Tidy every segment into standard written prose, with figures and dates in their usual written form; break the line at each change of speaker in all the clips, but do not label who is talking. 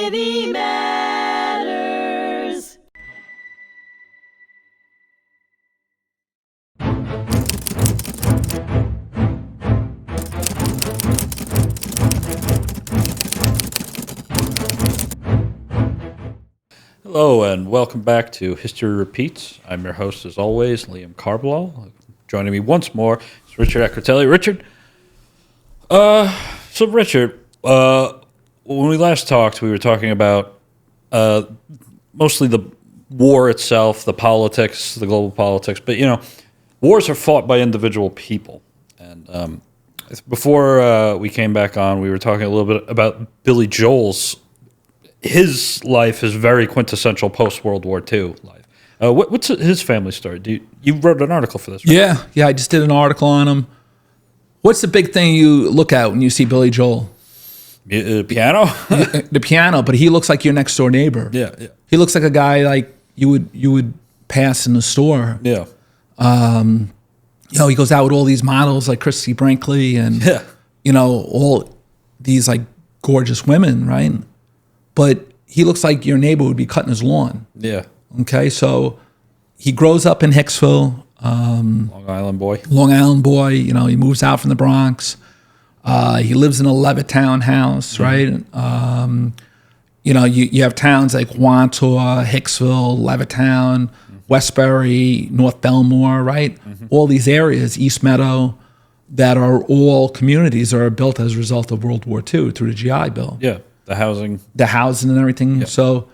Society Matters.
Hello and welcome back to History Repeats. I'm your host as always, Liam Carballal. Joining me once more is Richard Acritelli. Richard, when we last talked, we were talking about mostly the war itself, the politics, the global politics. But, you know, wars are fought by individual people. And before we came back on, we were talking a little bit about Billy Joel's. His life is very quintessential post-World War II life. What's his family story? You wrote an article for this, right?
Yeah, I just did an article on him. What's the big thing you look at when you see Billy Joel?
Piano?
The piano, but he looks like your next door neighbor.
Yeah.
He looks like a guy like you would pass in the store.
Yeah.
You know, he goes out with all these models like Christy Brinkley and you know, all these like gorgeous women, right? But he looks like your neighbor would be cutting his lawn.
Yeah.
Okay, so he grows up in Hicksville.
Long Island boy.
You know, he moves out from the Bronx. He lives in a Levittown house, right? You know, you have towns like Wantor, Hicksville, Levittown, Westbury, North Belmore, right? All these areas, East Meadow, that are all communities that are built as a result of World War II through the GI Bill.
Yeah, the housing
and everything.
Yeah.
So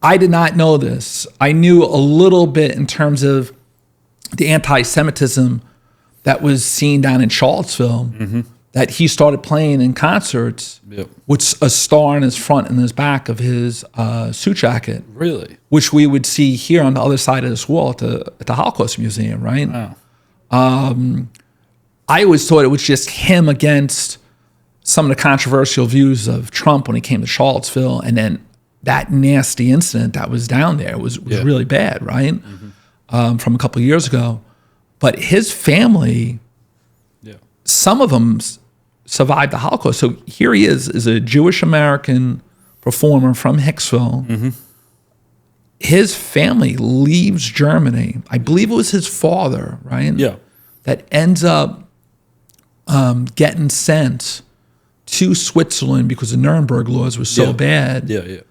I did not know this. I knew a little bit in terms of the anti-Semitism that was seen down in Charlottesville, that he started playing in concerts with a star in his front and his back of his suit jacket.
Really?
Which we would see here on the other side of this wall at the Holocaust Museum, right?
Wow.
I always thought it was just him against some of the controversial views of Trump when he came to Charlottesville, and then that nasty incident that was down there was really bad, right? From a couple of years ago. But his family, some of them survived the Holocaust. So here he is a Jewish American performer from Hicksville. His family leaves Germany. I believe it was his father, right?
Yeah.
That ends up getting sent to Switzerland because the Nuremberg laws were so bad.
Yeah.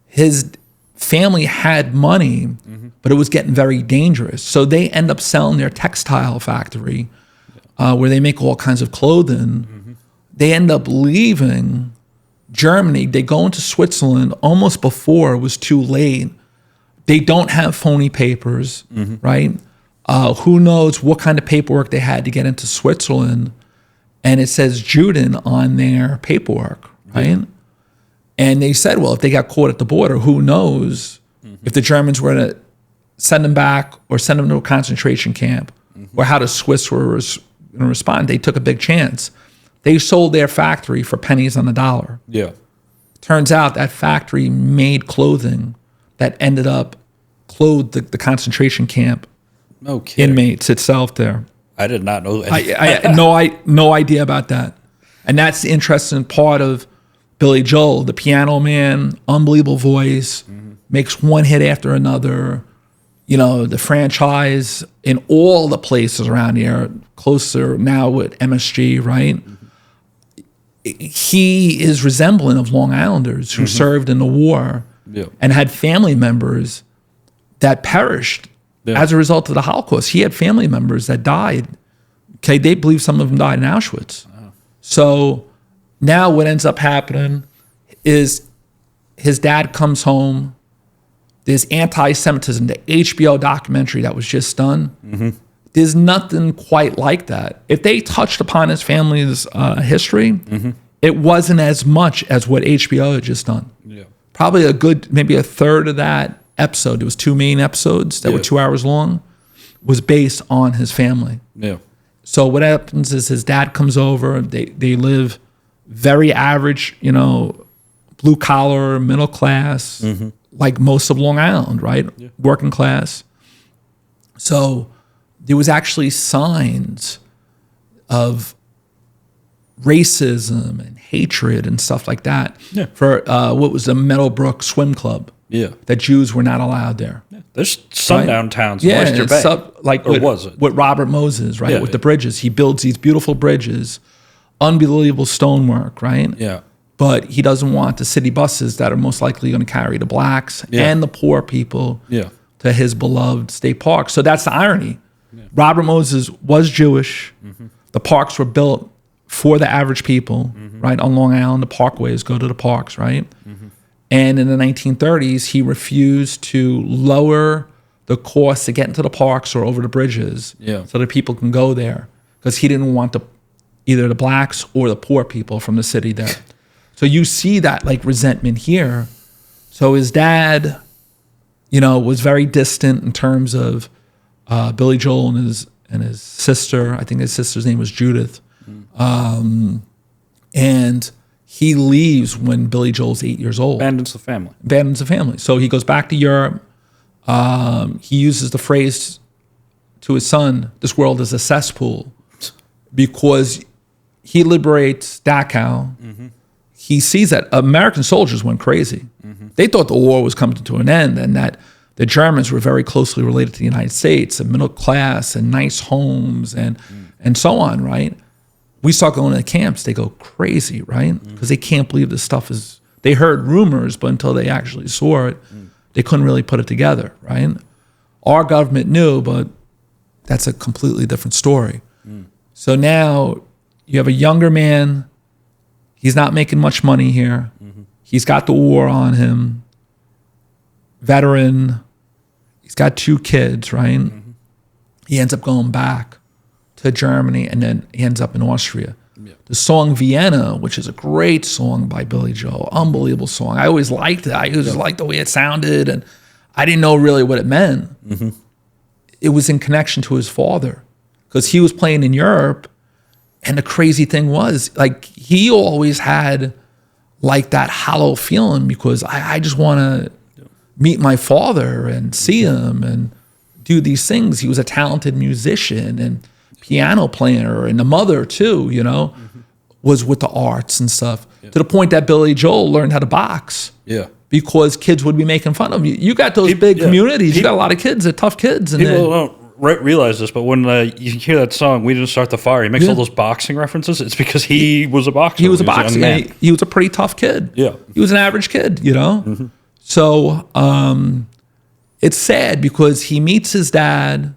His family had money, but it was getting very dangerous. So they end up selling their textile factory where they make all kinds of clothing. They end up leaving Germany. They go into Switzerland almost before it was too late. They don't have phony papers, right? Who knows what kind of paperwork they had to get into Switzerland. And it says Juden on their paperwork, right? And they said, well, if they got caught at the border, who knows if the Germans were to send them back or send them to a concentration camp or how the Swiss were going to respond. They took a big chance. They sold their factory for pennies on the dollar.
Yeah.
Turns out that factory made clothing that ended up clothed the concentration camp inmates itself there.
I did not know that.
I had no idea about that. And that's the interesting part of Billy Joel, the piano man, unbelievable voice, makes one hit after another. You know, the franchise in all the places around here, closer now with MSG, right? He is resembling of Long Islanders who served in the war and had family members that perished as a result of the Holocaust. He had family members that died. Okay, they believe some of them died in Auschwitz. So now what ends up happening is his dad comes home. There's anti-Semitism, the HBO documentary that was just done. There's nothing quite like that. If they touched upon his family's history, it wasn't as much as what HBO had just done. Probably maybe a third of that episode, there was 2 main episodes that were 2 hours long, was based on his family. So what happens is his dad comes over, they live very average, you know, blue collar, middle class, like most of Long Island, right? Working class. So there was actually signs of racism and hatred and stuff like that for what was the Meadowbrook Swim Club.
Yeah.
That Jews were not allowed there.
Yeah. There's sundown towns in Oyster Bay.
Like
or was it?
With Robert Moses, right?
Yeah,
with the bridges. He builds these beautiful bridges, unbelievable stonework, right?
Yeah.
But he doesn't want the city buses that are most likely going to carry the blacks and the poor people to his beloved state park. So that's the irony. Yeah. Robert Moses was Jewish. Mm-hmm. The parks were built for the average people, right? On Long Island, the parkways go to the parks, right? Mm-hmm. And in the 1930s, he refused to lower the cost to get into the parks or over the bridges so that people can go there, because he didn't want either the blacks or the poor people from the city there. So you see that like resentment here. So his dad, was very distant in terms of Billy Joel and his sister. I think his sister's name was Judith. And he leaves when Billy Joel's 8 years old.
Abandons the family.
Abandons the family. So he goes back to Europe. He uses the phrase to his son, "This world is a cesspool," because he liberates Dachau. Mm-hmm. He sees that American soldiers went crazy. Mm-hmm. They thought the war was coming to an end and that the Germans were very closely related to the United States, and middle class and nice homes and so on, right? We start going to the camps, they go crazy, right? Because they can't believe this stuff is, they heard rumors, but until they actually saw it, they couldn't really put it together, right? Our government knew, but that's a completely different story. So now you have a younger man. He's not making much money here. He's got the war on him. Veteran. He's got 2 kids, right? He ends up going back to Germany, and then he ends up in Austria. Yeah. The song Vienna, which is a great song by Billy Joel, unbelievable song. I always liked it. I always liked the way it sounded, and I didn't know really what it meant. It was in connection to his father, because he was playing in Europe. And the crazy thing was, like, he always had like that hollow feeling, because I just want to meet my father and see him and do these things. He was a talented musician and piano player, and the mother too, was with the arts and stuff, to the point that Billy Joel learned how to box. Yeah. Because kids would be making fun of you. You got those big communities. You got a lot of kids, they're tough kids. And
people don't realize this, but when you hear that song, "We Didn't Start the Fire," he makes all those boxing references. It's because he was a boxer.
He was a boxer. He was a pretty tough kid. Yeah. He was an average kid, So it's sad, because he meets his dad.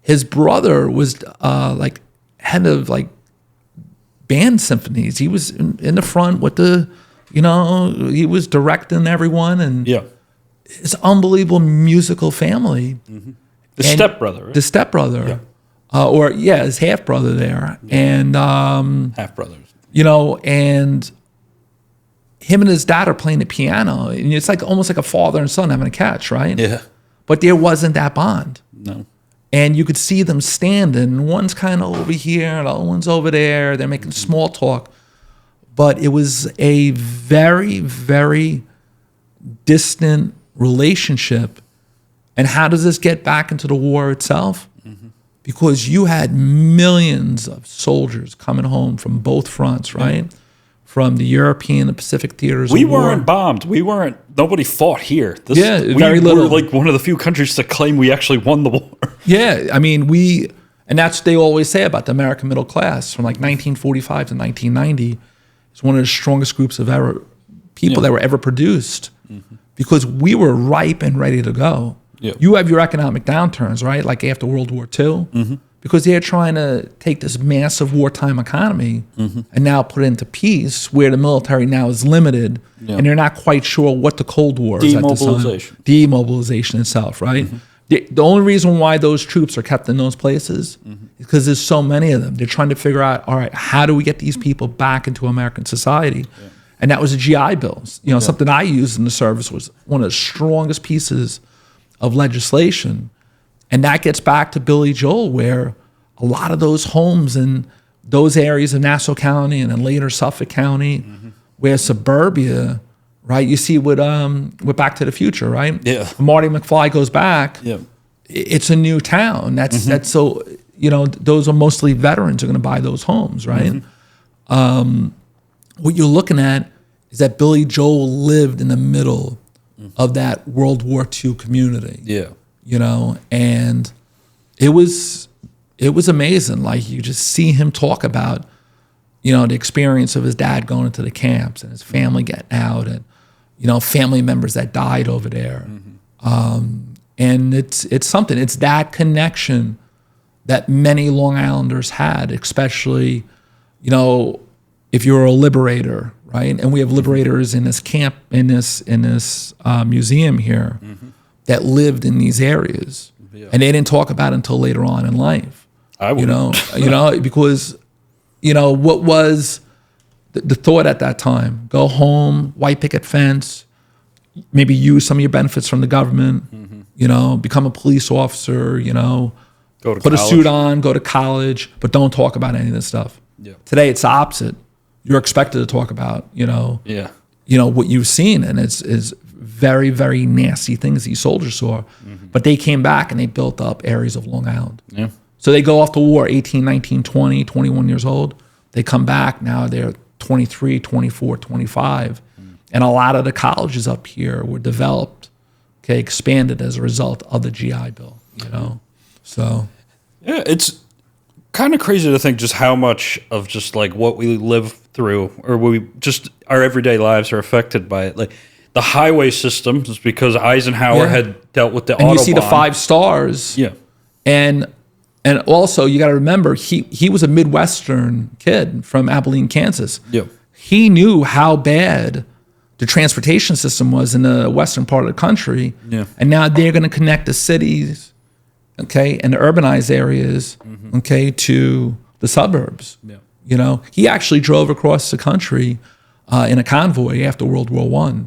His brother was like head of like band symphonies. He was in the front with he was directing everyone, and his unbelievable musical family.
The stepbrother, right?
The stepbrother, his half brother there, and
half brothers.
And him and his dad are playing the piano, and it's like almost like a father and son having a catch, right? Yeah. But there wasn't that bond. No. And you could see them standing. One's kind of over here, the other one's over there. They're making small talk. But it was a very, very distant relationship. And how does this get back into the war itself? Because you had millions of soldiers coming home from both fronts, right? From the European and Pacific theaters.
We weren't bombed. Nobody fought here.
Very little.
We were like one of the few countries to claim we actually won the war.
Yeah, I mean, and that's what they always say about the American middle class from like 1945 to 1990. It's one of the strongest groups of people that were ever produced, because we were ripe and ready to go. Yeah. You have your economic downturns, right? Like after World War II, because they're trying to take this massive wartime economy and now put it into peace, where the military now is limited, and they're not quite sure what the Cold War is at this time. Demobilization itself, right? The only reason why those troops are kept in those places is because there's so many of them. They're trying to figure out, all right, how do we get these people back into American society? Yeah. And that was the GI Bills. Something I used in the service was one of the strongest pieces of legislation. And that gets back to Billy Joel, where a lot of those homes in those areas of Nassau County and then later Suffolk County, where suburbia, right? You see with Back to the Future, right? Yeah. When Marty McFly goes back, it's a new town. That's so, those are mostly veterans who are going to buy those homes, right? what you're looking at is that Billy Joel lived in the middle of that World War II community.
Yeah.
You know, and it was amazing. Like, you just see him talk about, you know, the experience of his dad going into the camps and his family getting out, and, you know, family members that died over there. And it's something. It's that connection that many Long Islanders had, especially, you know, if you're a liberator, right? And we have liberators in this camp, in this museum here, that lived in these areas, and they didn't talk about it until later on in life.
I would,
you know, because, you know, what was the thought at that time? Go home, white picket fence, maybe use some of your benefits from the government, you know, become a police officer, you know, put college. A suit on, go to college, but don't talk about any of this stuff.
Yeah.
Today, it's the opposite. You're expected to talk about, you know, what you've seen, and it's very, very nasty things these soldiers saw. But they came back and they built up areas of Long Island. Yeah. So they go off to war, 18, 19, 20, 21 years old. They come back, now they're 23, 24, 25. And a lot of the colleges up here were developed, expanded as a result of the GI Bill, you know. So
yeah, it's kind of crazy to think just how much of just like what we live through, or we just our everyday lives are affected by it. Like the highway system is because Eisenhower had dealt with the Autobahn.
And you see the 5 stars.
Yeah.
And also you got to remember he was a Midwestern kid from Abilene, Kansas.
Yeah.
He knew how bad the transportation system was in the western part of the country. Yeah. And now they're going to connect the cities, and the urbanized areas, to the suburbs. Yeah. You know, he actually drove across the country in a convoy after World War I,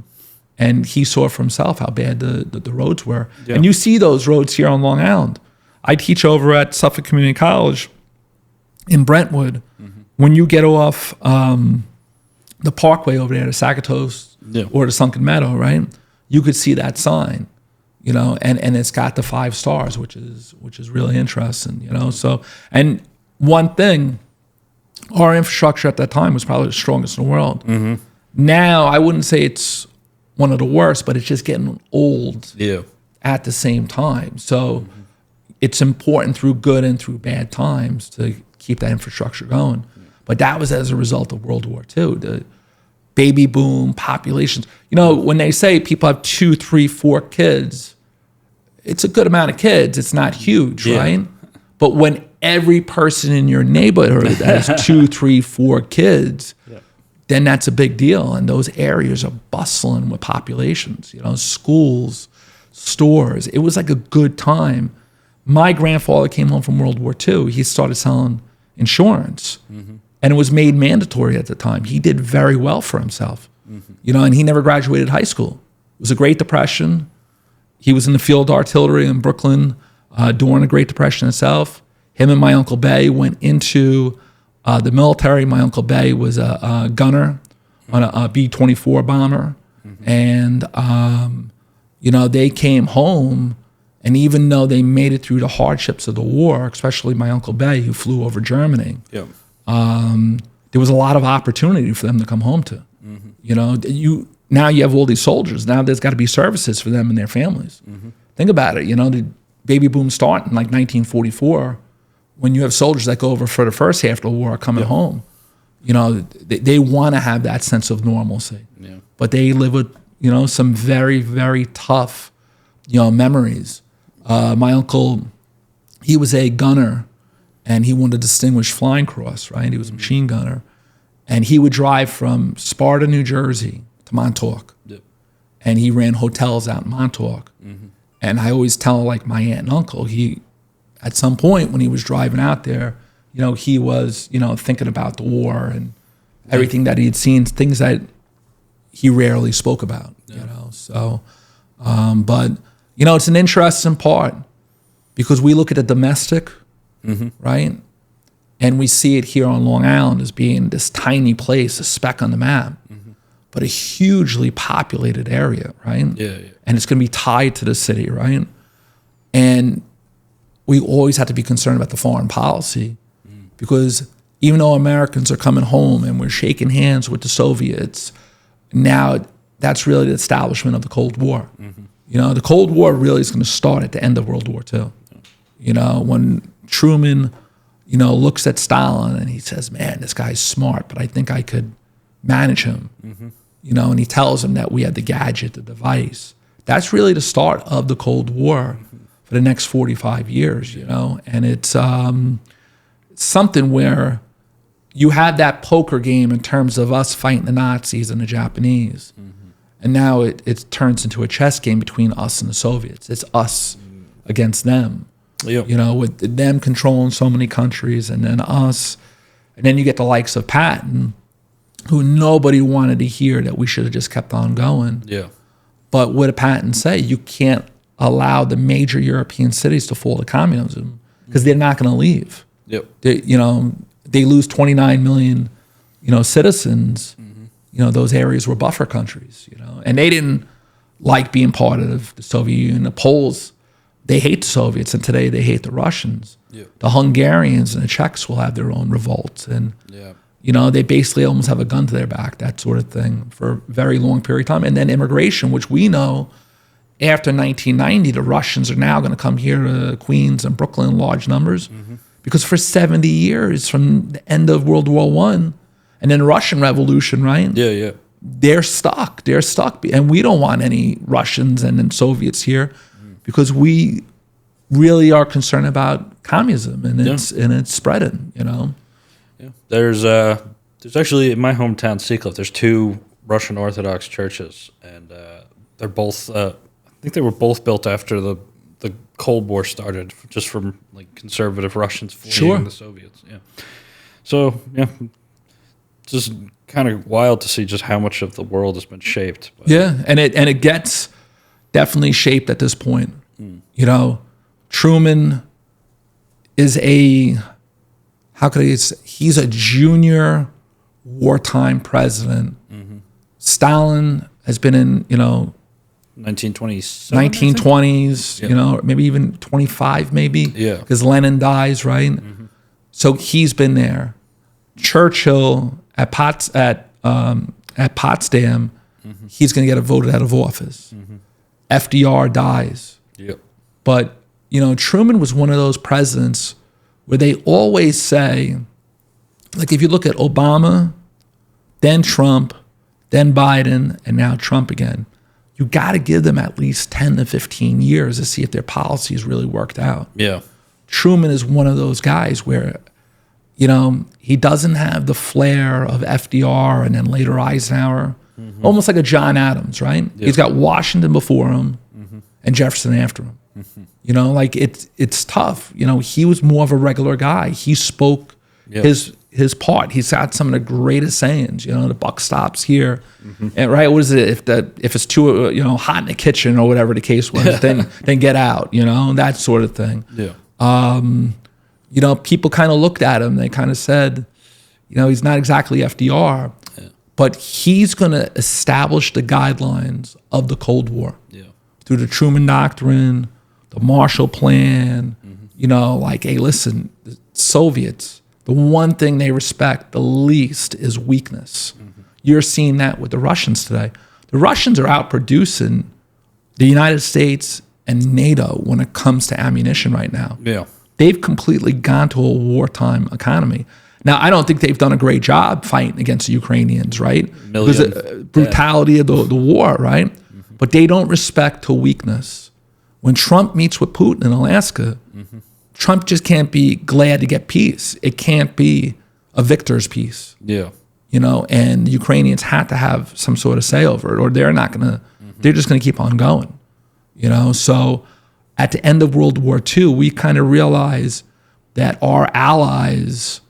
and he saw for himself how bad the roads were. Yeah. And you see those roads here on Long Island. I teach over at Suffolk Community College in Brentwood. When you get off the Parkway over there to Sacatos or to Sunken Meadow, right? You could see that sign, you know, and it's got the 5 stars, which is really interesting, you know. So, and one thing, our infrastructure at that time was probably the strongest in the world. Now, I wouldn't say it's one of the worst, but it's just getting old at the same time. So it's important through good and through bad times to keep that infrastructure going. But that was as a result of World War II, the baby boom, populations. You know, when they say people have 2, 3, 4 kids, it's a good amount of kids. It's not huge, right? But when every person in your neighborhood has 2, 3, 4 kids, then that's a big deal. And those areas are bustling with populations, you know, schools, stores. It was like a good time. My grandfather came home from World War II. He started selling insurance. And it was made mandatory at the time. He did very well for himself, you know, and he never graduated high school. It was a Great Depression. He was in the field artillery in Brooklyn during the Great Depression itself. Him and my Uncle Bay went into the military. My Uncle Bay was a gunner on a B-24 bomber. And, you know, they came home, and even though they made it through the hardships of the war, especially my Uncle Bay, who flew over Germany, there was a lot of opportunity for them to come home to. You know, now you have all these soldiers. Now there's got to be services for them and their families. Think about it. You know, the baby boom started in like 1944, when you have soldiers that go over for the first half of the war coming home. You know, they want to have that sense of normalcy. But they live with, you know, some very, very tough, you know, memories. My uncle, he was a gunner, and he won a Distinguished Flying Cross, right? He was a machine gunner. And he would drive from Sparta, New Jersey to Montauk. And he ran hotels out in Montauk. And I always tell, like, my aunt and uncle, at some point when he was driving out there, you know, he was, you know, thinking about the war and everything that he had seen, things that he rarely spoke about, you know. So, but, you know, it's an interesting part, because we look at the domestic, right? And we see it here on Long Island as being this tiny place, a speck on the map, but a hugely populated area, right? And it's going to be tied to the city, right? And we always have to be concerned about the foreign policy, because even though Americans are coming home and we're shaking hands with the Soviets, now that's really the establishment of the Cold War. You know, the Cold War really is going to start at the end of World War II. You know, when Truman, you know, looks at Stalin and he says, man, this guy's smart, but I think I could manage him. You know, and he tells him that we had the gadget, the device. That's really the start of the Cold War for the next 45 years, you know? And it's something where you had that poker game in terms of us fighting the Nazis and the Japanese. And now it turns into a chess game between us and the Soviets. It's us against them. You know, with them controlling so many countries and then us. And then you get the likes of Patton, who nobody wanted to hear that we should have just kept on going. But what did Patton say? You can't allow the major European cities to fall to communism because they're not going to leave. They, you know, they lose 29 million, you know, citizens. You know, those areas were buffer countries, you know, and they didn't like being part of the Soviet Union. The Poles, they hate the Soviets, and today they hate the Russians. The Hungarians and the Czechs will have their own revolts, and you know, they basically almost have a gun to their back, that sort of thing, for a very long period of time. And then immigration, which we know after 1990, the Russians are now going to come here to Queens and Brooklyn in large numbers, because for 70 years, from the end of World War I, and then the Russian Revolution, right? They're stuck. They're stuck. And we don't want any Russians and then Soviets here because we really are concerned about communism and it's spreading, you know?
There's actually, in my hometown, Seacliff, there's two Russian Orthodox churches, and they're both, I think they were both built after the Cold War started, just from like conservative Russians fleeing the Soviets. So, just kind of wild to see just how much of the world has been shaped.
And it gets definitely shaped at this point. You know, Truman is he's a junior wartime president. Stalin has been in, you know, 1920s, you know, maybe even 25, maybe, because Lenin dies, right? So he's been there. Churchill at Potsdam, he's going to get voted out of office. FDR dies. But, you know, Truman was one of those presidents where they always say, like if you look at Obama, then Trump, then Biden, and now Trump again, you got to give them at least 10 to 15 years to see if their policies really worked out. Truman is one of those guys where, you know, he doesn't have the flair of FDR and then later Eisenhower, almost like a John Adams, right? He's got Washington before him and Jefferson after him. You know, like it's tough. You know, he was more of a regular guy. He spoke his part. He's got some of the greatest sayings. You know, the buck stops here, and right. What is it? If it's too hot in the kitchen or whatever the case was, then get out. You know, that sort of thing. You know, people kind of looked at him. They kind of said, you know, he's not exactly FDR, but he's going to establish the guidelines of the Cold War through the Truman Doctrine, the Marshall Plan. You know, like, hey, listen, the Soviets, the one thing they respect the least is weakness. You're seeing that with the Russians today. The Russians are outproducing the United States and NATO when it comes to ammunition right now. They've completely gone to a wartime economy. Now, I don't think they've done a great job fighting against the Ukrainians, right? Because of the brutality of the war, right? But they don't respect to weakness. When Trump meets with Putin in Alaska, Trump just can't be glad to get peace. It can't be a victor's peace. You know, and the Ukrainians had to have some sort of say over it, or they're not going to, they're just going to keep on going. You know, so at the end of World War II, we kind of realized that our allies,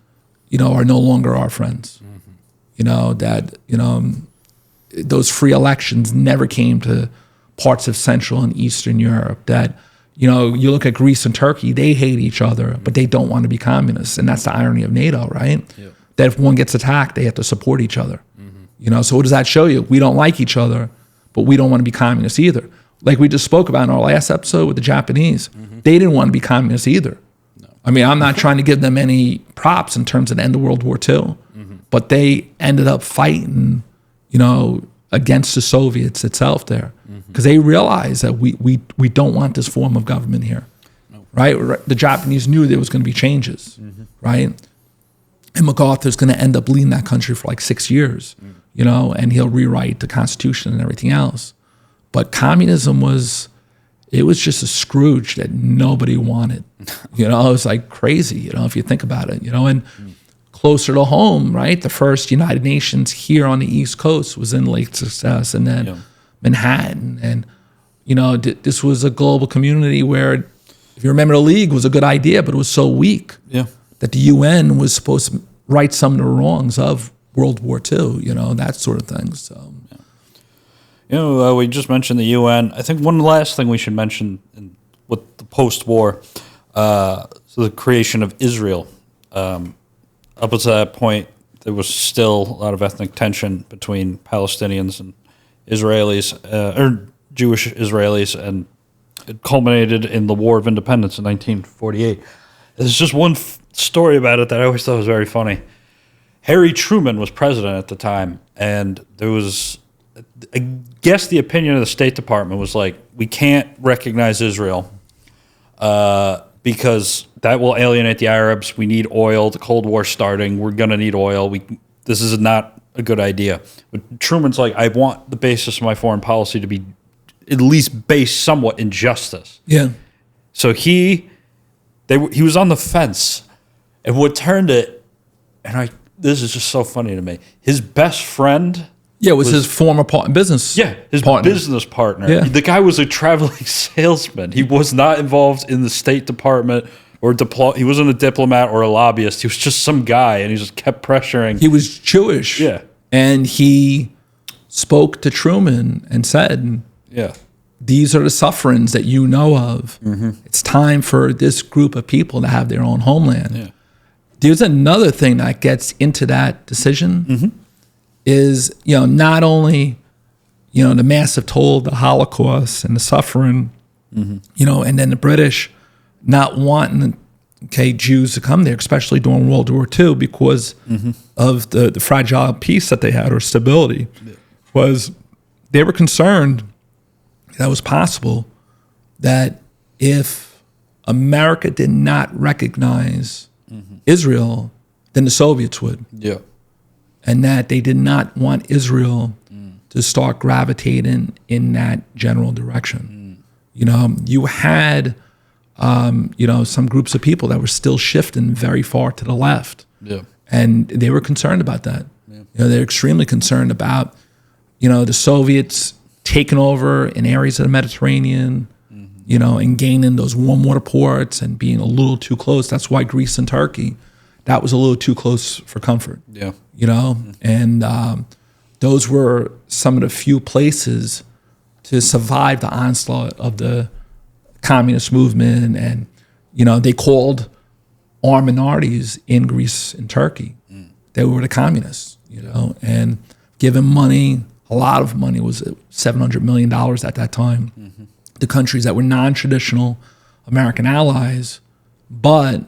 you know, are no longer our friends. You know, that, you know, those free elections never came to parts of Central and Eastern Europe. That, you know, you look at Greece and Turkey, they hate each other, but they don't want to be communists. And that's the irony of NATO, right? That if one gets attacked, they have to support each other. You know, so what does that show you? We don't like each other, but we don't want to be communists either. Like we just spoke about in our last episode with the Japanese, they didn't want to be communists either. I mean, I'm not trying to give them any props in terms of the end of World War II, but they ended up fighting, against the Soviets itself there, because they realized that we don't want this form of government here, right? The Japanese knew there was going to be changes, right? And MacArthur's going to end up leading that country for like 6 years, and he'll rewrite the Constitution and everything else. But communism was just a Scrooge that nobody wanted. It was like crazy, if you think about it, and closer to home, right? The first United Nations here on the East Coast was in Lake Success and then Manhattan. And, this was a global community where, if you remember, the League was a good idea, but it was so weak that the UN was supposed to right some of the wrongs of World War II, that sort of thing. So,
we just mentioned the UN. I think one last thing we should mention with the post-war, so the creation of Israel. Up until that point, there was still a lot of ethnic tension between Palestinians and Israelis, or Jewish Israelis, and it culminated in the War of Independence in 1948. There's just one story about it that I always thought was very funny. Harry Truman was president at the time, and there was, I guess the opinion of the State Department was like, we can't recognize Israel because that will alienate the Arabs. We need oil. The Cold War's starting. We're going to need oil. This is not a good idea. But Truman's like, I want the basis of my foreign policy to be at least based somewhat in justice.
Yeah.
So he was on the fence. And what turned it, this is just so funny to me, his best friend...
Yeah, it was his former business partner.
Business partner.
Yeah.
The guy was a traveling salesman. He was not involved in the State Department or he wasn't a diplomat or a lobbyist. He was just some guy, and he just kept pressuring.
He was Jewish.
Yeah.
And he spoke to Truman and said, these are the sufferings that you know of. It's time for this group of people to have their own homeland.
Yeah.
There's another thing that gets into that decision. Is, not only, the massive toll of the Holocaust and the suffering, and then the British not wanting, Jews to come there, especially during World War II, because of the fragile peace that they had, or stability, was they were concerned that it was possible that if America did not recognize Israel, then the Soviets would.
Yeah.
And that they did not want Israel to start gravitating in that general direction. You had, some groups of people that were still shifting very far to the left.
Yeah.
And they were concerned about that. Yeah. They're extremely concerned about, the Soviets taking over in areas of the Mediterranean, and gaining those warm water ports and being a little too close. That's why Greece and Turkey, that was a little too close for comfort.
Yeah.
And those were some of the few places to survive the onslaught of the communist movement. And, they called armed minorities in Greece and Turkey. They were the communists, and given money, a lot of money, was $700 million at that time, to countries that were non-traditional American allies, but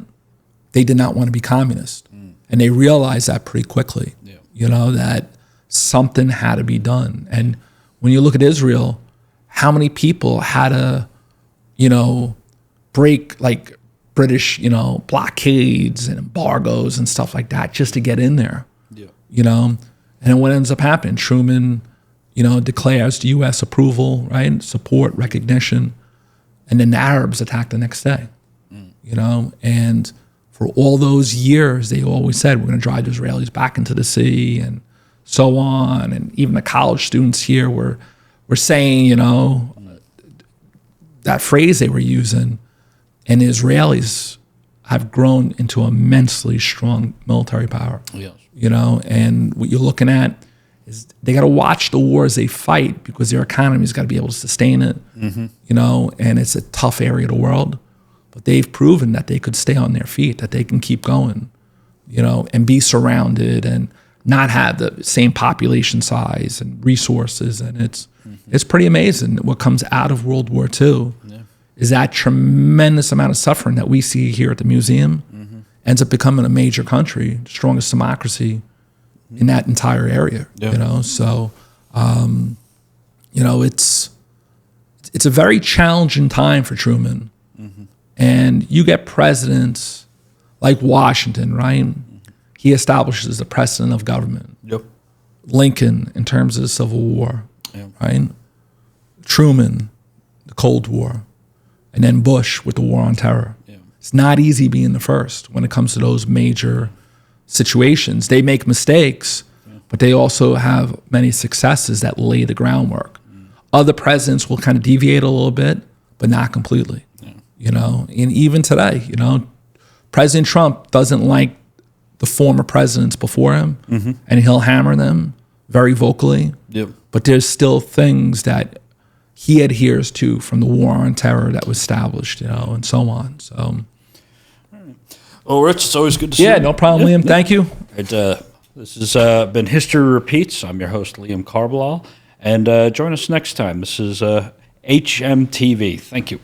they did not want to be communist. And they realized that pretty quickly, that something had to be done. And when you look at Israel, how many people had to, break like British, blockades and embargoes and stuff like that just to get in there, And then what ends up happening? Truman, declares the U.S. approval, right? Support, recognition. And then the Arabs attack the next day, And for all those years, they always said, we're going to drive the Israelis back into the sea and so on. And even the college students here were saying, that phrase they were using. And the Israelis have grown into immensely strong military power.
Yes.
And what you're looking at is they got to watch the wars they fight, because their economy's got to be able to sustain it, and it's a tough area of the world. But they've proven that they could stay on their feet, that they can keep going, and be surrounded and not have the same population size and resources. And it's pretty amazing what comes out of World War II. Yeah. is that tremendous amount of suffering that we see here at the museum ends up becoming a major country, the strongest democracy in that entire area.
Yeah.
So it's a very challenging time for Truman. And you get presidents like Washington, right? He establishes the precedent of government.
Yep.
Lincoln, in terms of the Civil War,
Yeah.
right? Truman, the Cold War, and then Bush with the War on Terror.
Yeah.
It's not easy being the first when it comes to those major situations. They make mistakes, but they also have many successes that lay the groundwork. Other presidents will kind of deviate a little bit, but not completely. And even today, President Trump doesn't like the former presidents before him, and he'll hammer them very vocally.
Yep.
But there's still things that he adheres to from the War on Terror that was established, and so on. So,
Well, Rich, it's always good to see you.
yeah, no problem, Liam. Thank you.
This has been History Repeats. I'm your host, Liam Carballal. And join us next time. This is hmTv. Thank you.